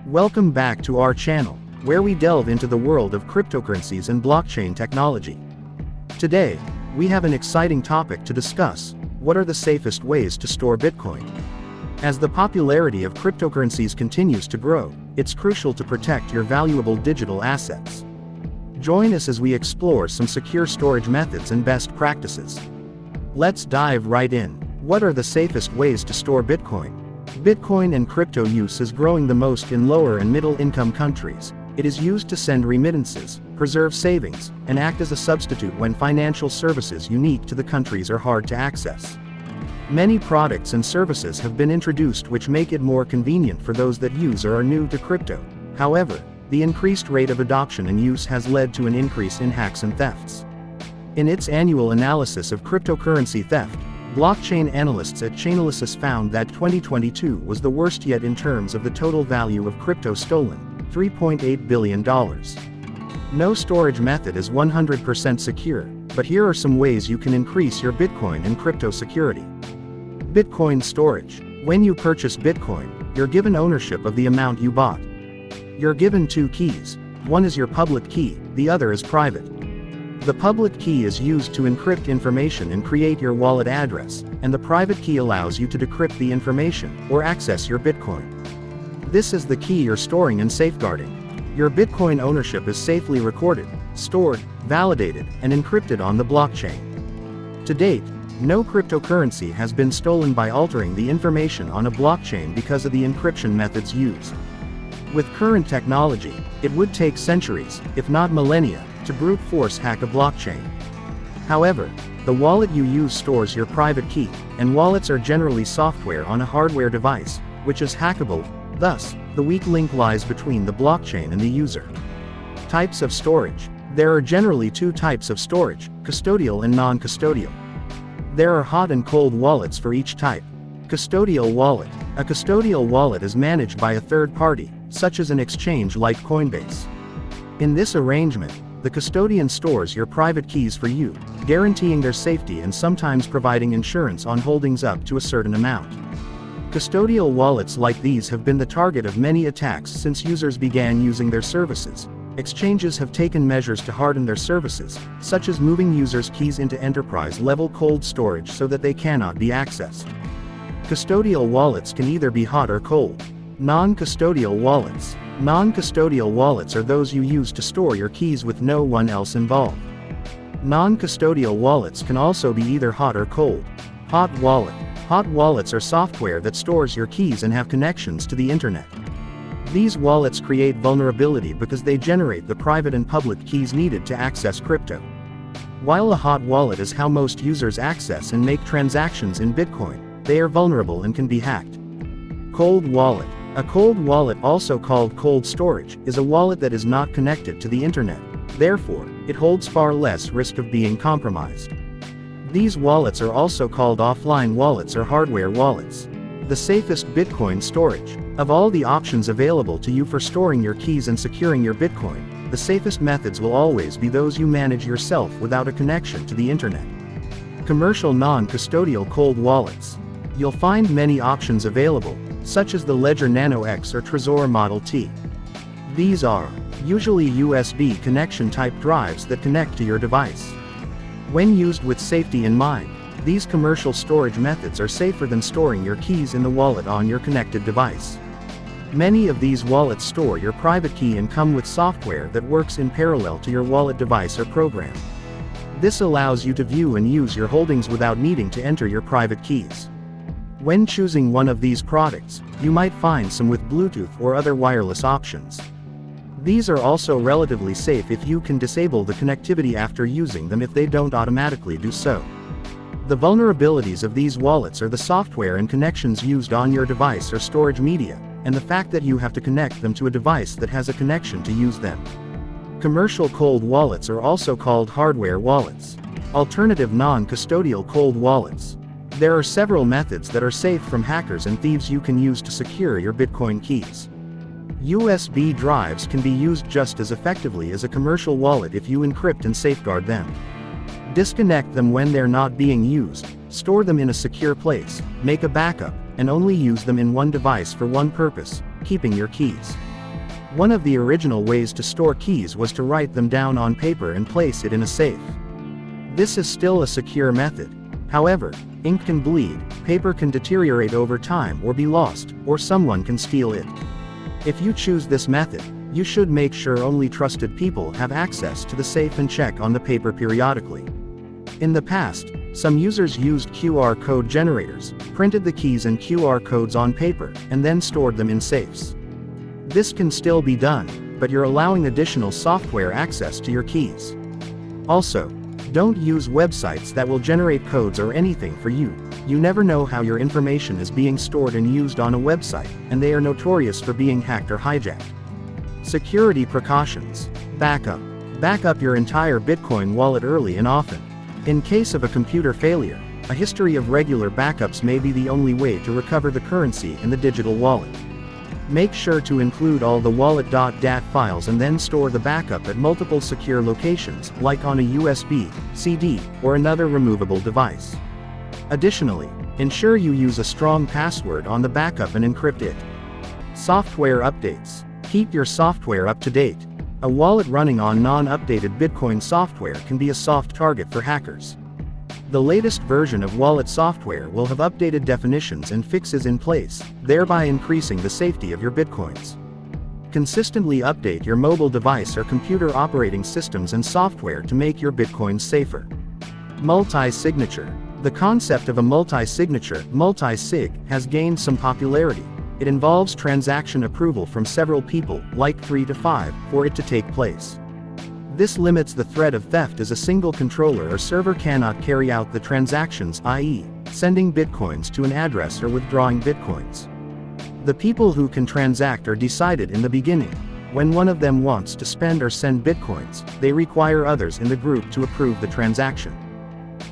Welcome back to our channel, where we delve into the world of cryptocurrencies and blockchain technology. Today, we have an exciting topic to discuss: what are the safest ways to store Bitcoin? As the popularity of cryptocurrencies continues to grow, it's crucial to protect your valuable digital assets. Join us as we explore some secure storage methods and best practices. Let's dive right in. What are the safest ways to store Bitcoin? Bitcoin and crypto use is growing the most in lower and middle-income countries. It is used to send remittances, preserve savings, and act as a substitute when financial services unique to the countries are hard to access. Many products and services have been introduced which make it more convenient for those that use or are new to crypto. However, the increased rate of adoption and use has led to an increase in hacks and thefts. In its annual analysis of cryptocurrency theft, blockchain analysts at Chainalysis found that 2022 was the worst yet in terms of the total value of crypto stolen, $3.8 billion. No storage method is 100% secure, but here are some ways you can increase your Bitcoin and crypto security. Bitcoin storage. When you purchase Bitcoin, you're given ownership of the amount you bought. You're given two keys. One is your public key, the other is private. The public key is used to encrypt information and create your wallet address, and the private key allows you to decrypt the information, or access your Bitcoin. This is the key you're storing and safeguarding. Your Bitcoin ownership is safely recorded, stored, validated, and encrypted on the blockchain. To date, no cryptocurrency has been stolen by altering the information on a blockchain because of the encryption methods used. With current technology, it would take centuries, if not millennia, to brute force hack a blockchain. However, the wallet you use stores your private key, and wallets are generally software on a hardware device, which is hackable. Thus, the weak link lies between the blockchain and the user. Types of storage. There are generally two types of storage: custodial and non-custodial. There are hot and cold wallets for each type. Custodial wallet. A custodial wallet is managed by a third party, such as an exchange like Coinbase. In this arrangement, the custodian stores your private keys for you, guaranteeing their safety and sometimes providing insurance on holdings up to a certain amount. Custodial wallets like these have been the target of many attacks since users began using their services. Exchanges have taken measures to harden their services, such as moving users' keys into enterprise-level cold storage so that they cannot be accessed. Custodial wallets can either be hot or cold. Non-custodial wallets. Non-custodial wallets are those you use to store your keys with no one else involved. Non-custodial wallets can also be either hot or cold. Hot wallet. Hot wallets are software that stores your keys and have connections to the internet. These wallets create vulnerability because they generate the private and public keys needed to access crypto. While a hot wallet is how most users access and make transactions in Bitcoin, they are vulnerable and can be hacked. Cold wallet. A cold wallet, also called cold storage, is a wallet that is not connected to the internet. Therefore, it holds far less risk of being compromised. These wallets are also called offline wallets or hardware wallets. The safest Bitcoin storage. Of all the options available to you for storing your keys and securing your Bitcoin, the safest methods will always be those you manage yourself without a connection to the internet. Commercial non-custodial cold wallets. You'll find many options available, such as the Ledger Nano X or Trezor Model T. These are usually USB connection type drives that connect to your device. When used with safety in mind, these commercial storage methods are safer than storing your keys in the wallet on your connected device. Many of these wallets store your private key and come with software that works in parallel to your wallet device or program. This allows you to view and use your holdings without needing to enter your private keys. When choosing one of these products, you might find some with Bluetooth or other wireless options. These are also relatively safe if you can disable the connectivity after using them if they don't automatically do so. The vulnerabilities of these wallets are the software and connections used on your device or storage media, and the fact that you have to connect them to a device that has a connection to use them. Commercial cold wallets are also called hardware wallets. Alternative non-custodial cold wallets. There are several methods that are safe from hackers and thieves you can use to secure your Bitcoin keys. USB drives can be used just as effectively as a commercial wallet if you encrypt and safeguard them. Disconnect them when they're not being used, store them in a secure place, make a backup, and only use them in one device for one purpose: keeping your keys. One of the original ways to store keys was to write them down on paper and place it in a safe. This is still a secure method. However, ink can bleed, paper can deteriorate over time or be lost, or someone can steal it. If you choose this method, you should make sure only trusted people have access to the safe and check on the paper periodically. In the past, some users used QR code generators, printed the keys and QR codes on paper, and then stored them in safes. This can still be done, but you're allowing additional software access to your keys. Also, don't use websites that will generate codes or anything for you. You never know how your information is being stored and used on a website, and they are notorious for being hacked or hijacked. Security precautions. Backup. Back up your entire Bitcoin wallet early and often. In case of a computer failure, a history of regular backups may be the only way to recover the currency in the digital wallet. Make sure to include all the wallet.dat files and then store the backup at multiple secure locations, like on a USB, CD, or another removable device. Additionally, ensure you use a strong password on the backup and encrypt it. Software updates. Keep your software up to date. A wallet running on non-updated Bitcoin software can be a soft target for hackers. The latest version of wallet software will have updated definitions and fixes in place, thereby increasing the safety of your Bitcoins. Consistently update your mobile device or computer operating systems and software to make your Bitcoins safer. Multi-signature. The concept of a multi-signature, multi-sig, has gained some popularity. It involves transaction approval from several people, like 3 to 5, for it to take place. This limits the threat of theft as a single controller or server cannot carry out the transactions, i.e., sending Bitcoins to an address or withdrawing Bitcoins. The people who can transact are decided in the beginning. When one of them wants to spend or send Bitcoins, they require others in the group to approve the transaction.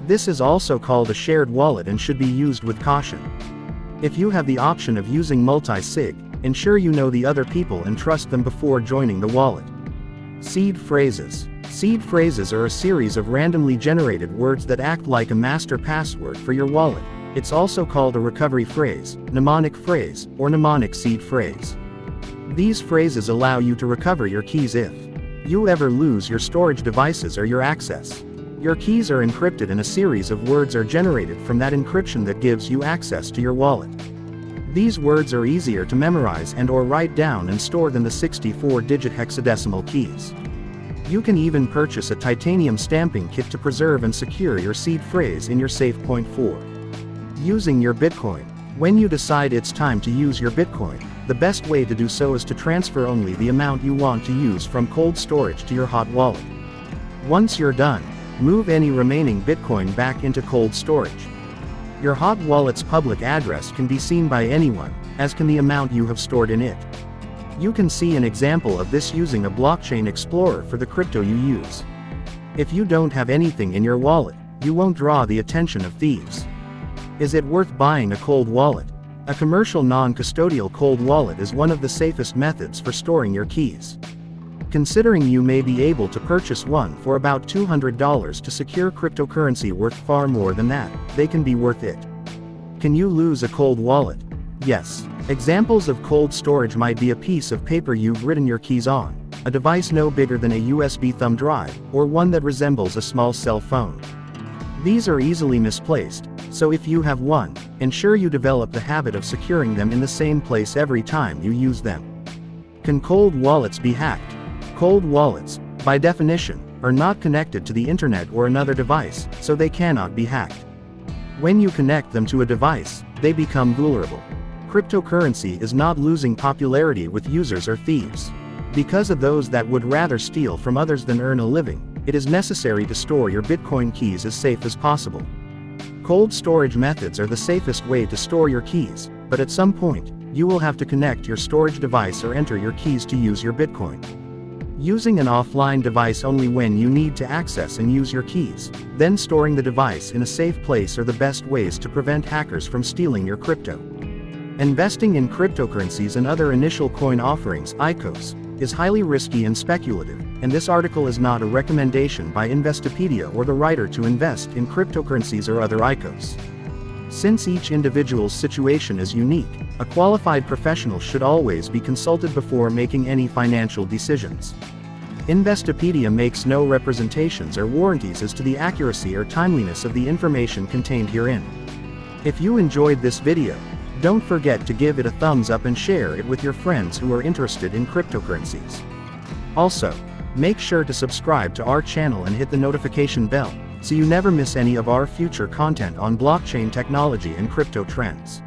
This is also called a shared wallet and should be used with caution. If you have the option of using multi-sig, ensure you know the other people and trust them before joining the wallet. Seed phrases. Seed phrases are a series of randomly generated words that act like a master password for your wallet. It's also called a recovery phrase, mnemonic phrase, or mnemonic seed phrase. These phrases allow you to recover your keys if you ever lose your storage devices or your access. Your keys are encrypted and a series of words are generated from that encryption that gives you access to your wallet. These words are easier to memorize and/or write down and store than the 64-digit hexadecimal keys. You can even purchase a titanium stamping kit to preserve and secure your seed phrase in your safe. Point 4. Using your Bitcoin. When you decide it's time to use your Bitcoin, the best way to do so is to transfer only the amount you want to use from cold storage to your hot wallet. Once you're done, move any remaining Bitcoin back into cold storage. Your hot wallet's public address can be seen by anyone, as can the amount you have stored in it. You can see an example of this using a blockchain explorer for the crypto you use. If you don't have anything in your wallet, you won't draw the attention of thieves. Is it worth buying a cold wallet? A commercial non-custodial cold wallet is one of the safest methods for storing your keys. Considering you may be able to purchase one for about $200 to secure cryptocurrency worth far more than that, they can be worth it. Can you lose a cold wallet? Yes. Examples of cold storage might be a piece of paper you've written your keys on, a device no bigger than a USB thumb drive, or one that resembles a small cell phone. These are easily misplaced, so if you have one, ensure you develop the habit of securing them in the same place every time you use them. Can cold wallets be hacked? Cold wallets, by definition, are not connected to the internet or another device, so they cannot be hacked. When you connect them to a device, they become vulnerable. Cryptocurrency is not losing popularity with users or thieves. Because of those that would rather steal from others than earn a living, it is necessary to store your Bitcoin keys as safe as possible. Cold storage methods are the safest way to store your keys, but at some point, you will have to connect your storage device or enter your keys to use your Bitcoin. Using an offline device only when you need to access and use your keys, then storing the device in a safe place are the best ways to prevent hackers from stealing your crypto. Investing in cryptocurrencies and other initial coin offerings (ICOs) is highly risky and speculative, and this article is not a recommendation by Investopedia or the writer to invest in cryptocurrencies or other ICOs. Since each individual's situation is unique, a qualified professional should always be consulted before making any financial decisions. Investopedia makes no representations or warranties as to the accuracy or timeliness of the information contained herein. If you enjoyed this video, don't forget to give it a thumbs up and share it with your friends who are interested in cryptocurrencies. Also, make sure to subscribe to our channel and hit the notification bell, so you never miss any of our future content on blockchain technology and crypto trends.